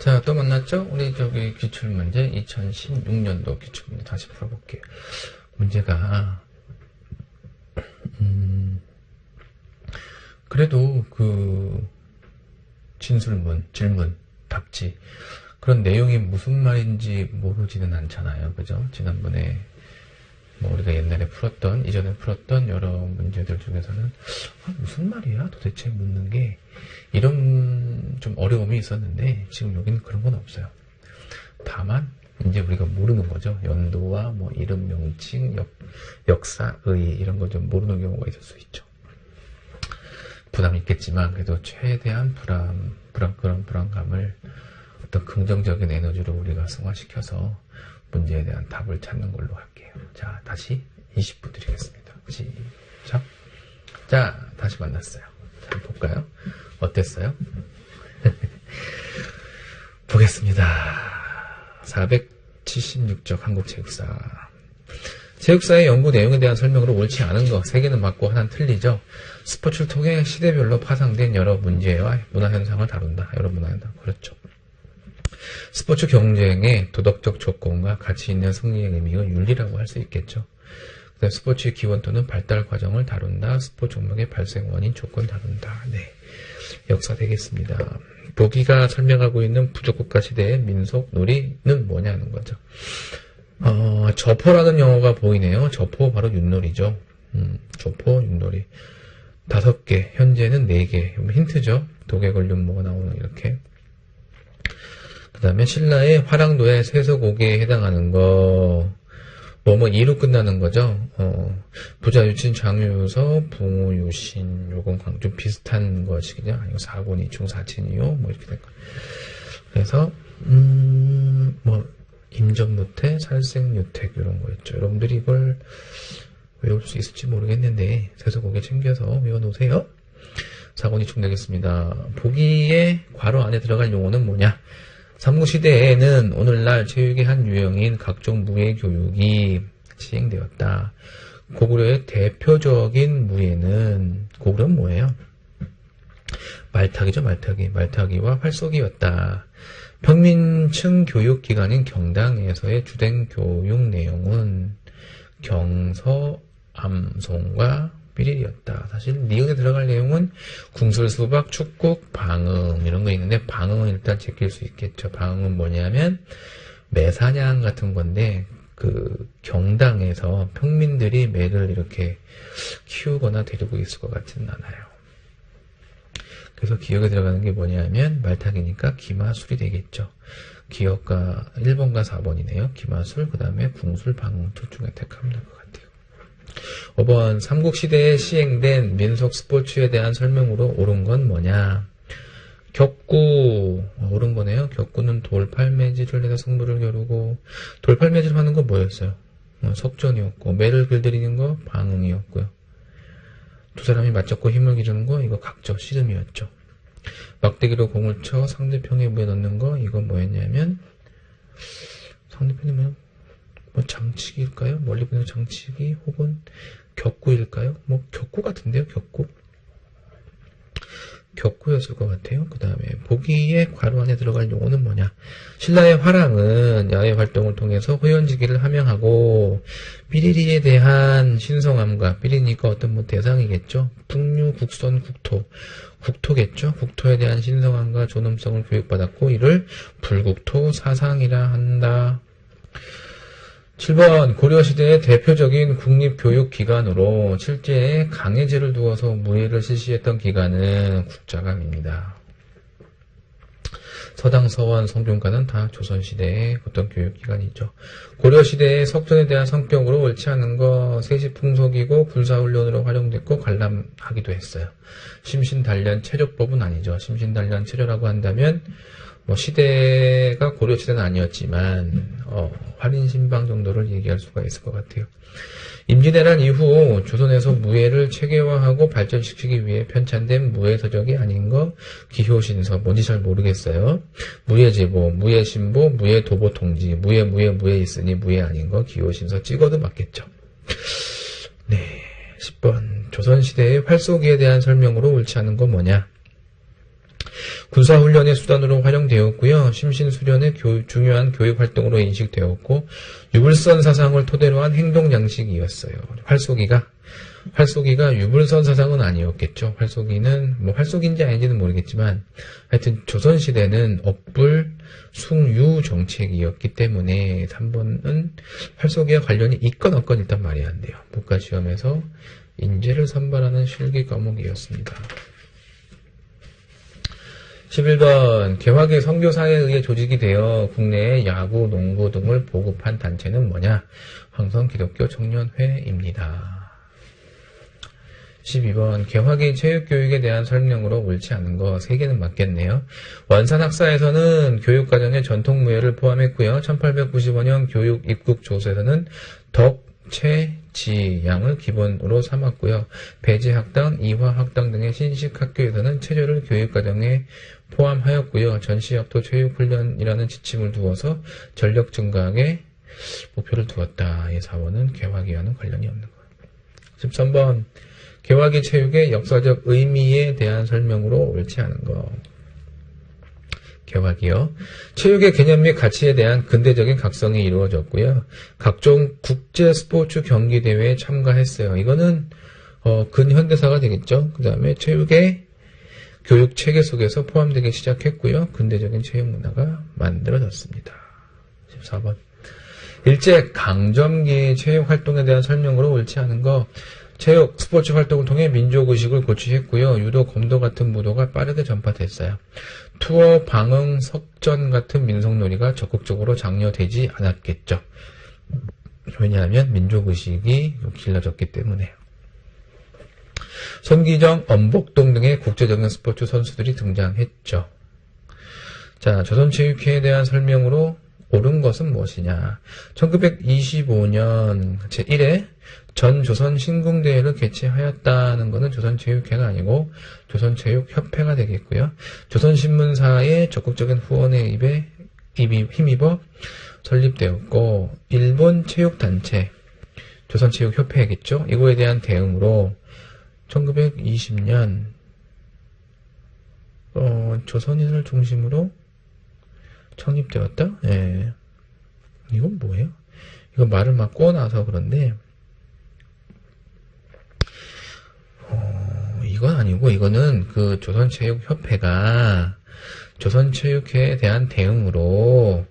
자, 또 만났죠? 우리 기출문제 2016년도 기출문제 다시 풀어볼게요. 문제가 그래도 진술문, 질문, 답지 그런 내용이 무슨 말인지 모르지는 않잖아요. 그죠? 지난번에 우리가 옛날에 이전에 풀었던 여러 문제들 중에서는 무슨 말이야? 도대체 묻는 게 이런 좀 어려움이 있었는데 지금 여기는 그런 건 없어요. 다만 이제 우리가 모르는 거죠. 연도와 이름, 명칭, 역사, 의 이런 거 좀 모르는 경우가 있을 수 있죠. 부담이 있겠지만 그래도 최대한 그런 불안감을 어떤 긍정적인 에너지로 우리가 승화시켜서 문제에 대한 답을 찾는 걸로 할게요. 자, 다시 20분 드리겠습니다. 시작. 자, 다시 만났어요. 자, 볼까요? 어땠어요? 보겠습니다. 476쪽 한국체육사. 체육사의 연구 내용에 대한 설명으로 옳지 않은 거 3개는 맞고 하나는 틀리죠. 스포츠를 통해 시대별로 파생된 여러 문제와 문화현상을 다룬다. 여러 문화현상. 그렇죠. 스포츠 경쟁의 도덕적 조건과 가치 있는 승리의 의미가 윤리라고 할 수 있겠죠. 그다음 스포츠의 기원 또는 발달 과정을 다룬다. 스포츠 종목의 발생 원인 조건 다룬다. 네, 역사 되겠습니다. 보기가 설명하고 있는 부족국가 시대의 민속 놀이는 뭐냐는 거죠. 저포라는 영어가 보이네요. 저포 바로 윷놀이죠. 저포 윷놀이 5개, 현재는 4개. 힌트죠. 독에 걸린 뭐가 나오는 이렇게. 그 다음에 신라의 화랑도의 세서곡에 해당하는 거, 이로 끝나는 거죠. 부자 유친 장유서, 붕우 유신, 요건 좀 비슷한 것이거든요. 아니고 사곤이 중사친이요. 이렇게 될 거예요. 그래서, 임전무태, 살생유택, 이런 거 있죠. 여러분들이 이걸 외울 수 있을지 모르겠는데, 세서곡에 챙겨서 외워놓으세요. 사곤이 충되겠습니다. 보기에 괄호 안에 들어갈 용어는 뭐냐? 삼국시대에는 오늘날 체육의 한 유형인 각종 무예 교육이 시행되었다. 고구려의 대표적인 무예는, 고구려는 뭐예요? 말타기죠, 말타기. 말타기와 활쏘기였다. 평민층 교육기관인 경당에서의 주된 교육 내용은 경서, 암송과 삐리리였다. 사실 니은에 들어갈 내용은 궁술, 수박, 축국, 방음 이런 거 있는데 방음은 일단 제낄 수 있겠죠. 방음은 뭐냐면 매사냥 같은 건데 경당에서 평민들이 매를 이렇게 키우거나 데리고 있을 것 같지는 않아요. 그래서 기억에 들어가는 게 뭐냐면 말타기니까 기마술이 되겠죠. 기억가 1번과 4번이네요. 기마술, 그 다음에 궁술, 방음 둘 중에 택하면 될 것 같아요. 5번 삼국시대에 시행된 민속 스포츠에 대한 설명으로 옳은 건 뭐냐? 격구 옳은 거네요. 격구는 돌팔매질을 해서 승부를 겨루고, 돌팔매질 하는 거 뭐였어요? 석전이었고, 매를 길들이는 거 방응이었고요. 두 사람이 맞잡고 힘을 기르는 거 이거 각저 씨름이었죠. 막대기로 공을 쳐 상대편에 무에 넣는 거 이건 뭐였냐면 상대편이 장치기일까요? 멀리 보는 장치기 혹은 격구일까요? 격구 같은데요, 격구. 격구였을 것 같아요. 그 다음에 보기에 괄호 안에 들어갈 용어는 뭐냐? 신라의 화랑은 야외 활동을 통해서 호연지기를 함양하고 삐리리에 대한 신성함과 삐리니까 어떤 대상이겠죠? 풍류, 국선, 국토겠죠? 국토에 대한 신성함과 존엄성을 교육받았고 이를 불국토 사상이라 한다. 7번 고려시대의 대표적인 국립교육기관으로 실제 강해제를 두어서 무예를 실시했던 기관은 국자감입니다. 서당, 서원, 성균관은 다 조선시대의 어떤 교육기관이죠. 고려시대의 석전에 대한 성격으로 옳지 않은 거 세시풍속이고 군사훈련으로 활용됐고 관람하기도 했어요. 심신단련 체조법은 아니죠. 심신단련 체조라고 한다면 시대가 고려시대는 아니었지만 활인신방 정도를 얘기할 수가 있을 것 같아요. 임진왜란 이후 조선에서 무예를 체계화하고 발전시키기 위해 편찬된 무예서적이 아닌 거 기효신서 뭔지 잘 모르겠어요. 무예제보, 무예신보, 무예도보통지, 무예 있으니 무예 아닌 거 기효신서 찍어도 맞겠죠. 네, 10번 조선시대의 활쏘기에 대한 설명으로 옳지 않은 건 뭐냐? 군사훈련의 수단으로 활용되었고요. 심신수련의 중요한 교육활동으로 인식되었고 유불선 사상을 토대로 한 행동양식이었어요. 활쏘기가 유불선 사상은 아니었겠죠. 활쏘기는 뭐 활쏘기인지 아닌지는 모르겠지만 하여튼 조선시대는 업불 숭유 정책이었기 때문에 3번은 활쏘기와 관련이 있건 없건 일단 말이 안 돼요. 문과시험에서 인재를 선발하는 실기 과목이었습니다. 11번 개화기 선교사에 의해 조직이 되어 국내에 야구, 농구 등을 보급한 단체는 뭐냐? 황성기독교 청년회입니다. 12번 개화기 체육교육에 대한 설명으로 옳지 않은 거 3개는 맞겠네요. 원산학사에서는 교육과정의 전통무예를 포함했고요. 1895년 교육입국조서에서는 덕, 채, 지, 양을 기본으로 삼았고요. 배제학당, 이화학당 등의 신식학교에서는 체조를 교육과정에 포함하였고요. 전시학도 체육훈련이라는 지침을 두어서 전력 증강에 목표를 두었다. 이 4번은 개화기와는 관련이 없는 거예요. 13번 개화기 체육의 역사적 의미에 대한 설명으로 옳지 않은 거. 개화기요. 체육의 개념 및 가치에 대한 근대적인 각성이 이루어졌고요. 각종 국제 스포츠 경기 대회에 참가했어요. 이거는 근현대사가 되겠죠. 그 다음에 체육의 교육 체계 속에서 포함되기 시작했고요. 근대적인 체육 문화가 만들어졌습니다. 14번 일제 강점기 체육 활동에 대한 설명으로 옳지 않은 거. 체육, 스포츠 활동을 통해 민족의식을 고취했고요. 유도, 검도 같은 무도가 빠르게 전파됐어요. 투어, 방응, 석전 같은 민속놀이가 적극적으로 장려되지 않았겠죠. 왜냐하면 민족의식이 길러졌기 때문에. 손기정, 엄복동 등의 국제적인 스포츠 선수들이 등장했죠. 자, 조선체육회에 대한 설명으로 옳은 것은 무엇이냐. 1925년 제1회 전조선 신궁대회를 개최하였다는 것은 조선체육회가 아니고 조선체육협회가 되겠고요. 조선신문사의 적극적인 후원에 힘입어 설립되었고 일본 체육단체 조선체육협회겠죠. 이거에 대한 대응으로 1920년 조선인을 중심으로 창립되었다? 예. 이건 뭐예요? 이거 말을 막 꼬나서 그런데 이건 아니고 이거는 그 조선체육협회가 조선체육회에 대한 대응으로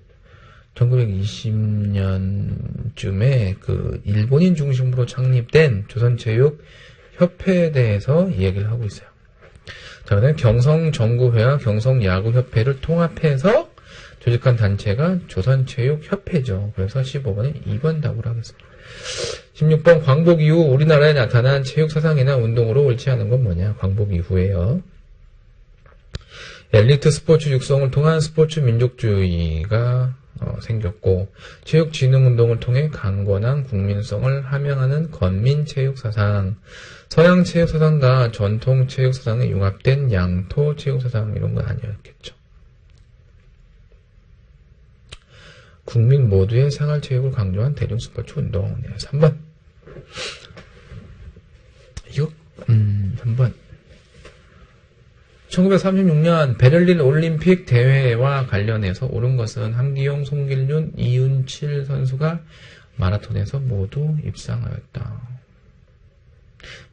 1920년쯤에 그 일본인 중심으로 창립된 조선체육협회에 대해서 이야기를 하고 있어요. 자, 그다음에 경성정구회와 경성야구협회를 통합해서 조직한 단체가 조선체육협회죠. 그래서 15번에 2번 답으로 하겠습니다. 16번 광복 이후 우리나라에 나타난 체육사상이나 운동으로 옳지 않은 건 뭐냐? 광복 이후에요. 엘리트 스포츠 육성을 통한 스포츠 민족주의가 생겼고 체육진흥운동을 통해 강건한 국민성을 함양하는 건민체육사상, 서양 체육사상과 전통 체육사상이 융합된 양토 체육사상 이런 건 아니었겠죠. 국민 모두의 생활체육을 강조한 대중스포츠 운동. 네, 3번. 이거 3번. 1936년 베를린 올림픽 대회와 관련해서 옳은 것은 함기용, 송길륜, 이윤칠 선수가 마라톤에서 모두 입상하였다.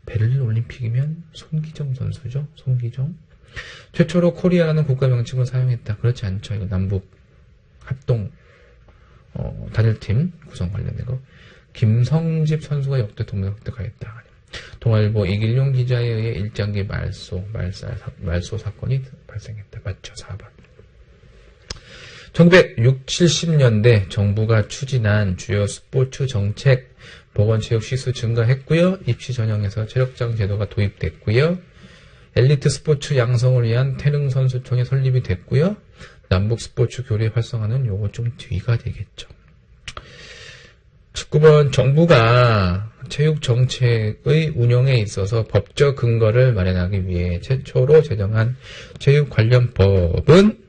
베를린 올림픽이면 손기정 선수죠. 손기정. 최초로 코리아라는 국가 명칭을 사용했다. 그렇지 않죠. 이거 남북 합동 단일팀 구성 관련된 거. 김성집 선수가 역대 동메달 획득하였다. 동아일보 이길용 기자에 의해 일장기 말소 사건이 발생했다. 맞죠? 4번. 1970년대 정부가 추진한 주요 스포츠 정책, 보건체육 시수 증가했고요. 입시 전형에서 체력장 제도가 도입됐고요. 엘리트 스포츠 양성을 위한 태릉 선수촌이 설립이 됐고요. 남북 스포츠 교류 활성화는 요거 좀 뒤가 되겠죠. 19번 정부가 체육 정책의 운영에 있어서 법적 근거를 마련하기 위해 최초로 제정한 체육 관련 법은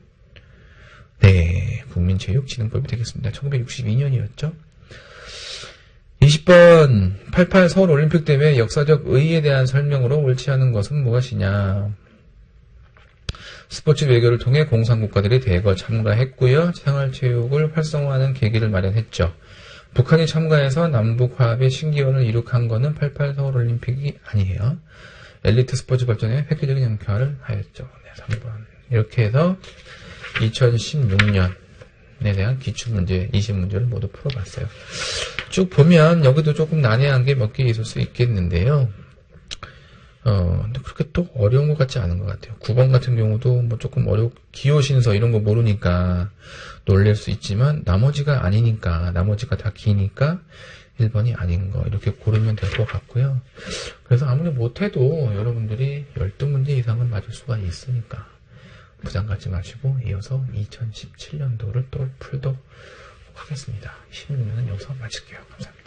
국민체육진흥법이 되겠습니다. 1962년이었죠. 20번 88 서울올림픽 대회 역사적 의의에 대한 설명으로 옳지 않은 것은 무엇이냐. 스포츠 외교를 통해 공산국가들이 대거 참가했고요. 생활체육을 활성화하는 계기를 마련했죠. 북한이 참가해서 남북 화합의 신기원을 이룩한 것은 88 서울올림픽이 아니에요. 엘리트 스포츠 발전에 획기적인 역할을 하였죠. 네, 3번. 이렇게 해서 2016년에 대한 기출문제, 20문제를 모두 풀어봤어요. 쭉 보면 여기도 조금 난해한 게 몇 개 있을 수 있겠는데요. 근데 그렇게 또 어려운 것 같지 않은 것 같아요. 9번 같은 경우도 뭐 조금 기호신서 이런 거 모르니까 놀랄 수 있지만, 나머지가 아니니까, 나머지가 다 기니까 1번이 아닌 거, 이렇게 고르면 될 것 같고요. 그래서 아무리 못해도 여러분들이 12문제 이상은 맞을 수가 있으니까, 부담 갖지 마시고, 이어서 2017년도를 또 풀도록 하겠습니다. 16년은 여기서 마칠게요. 감사합니다.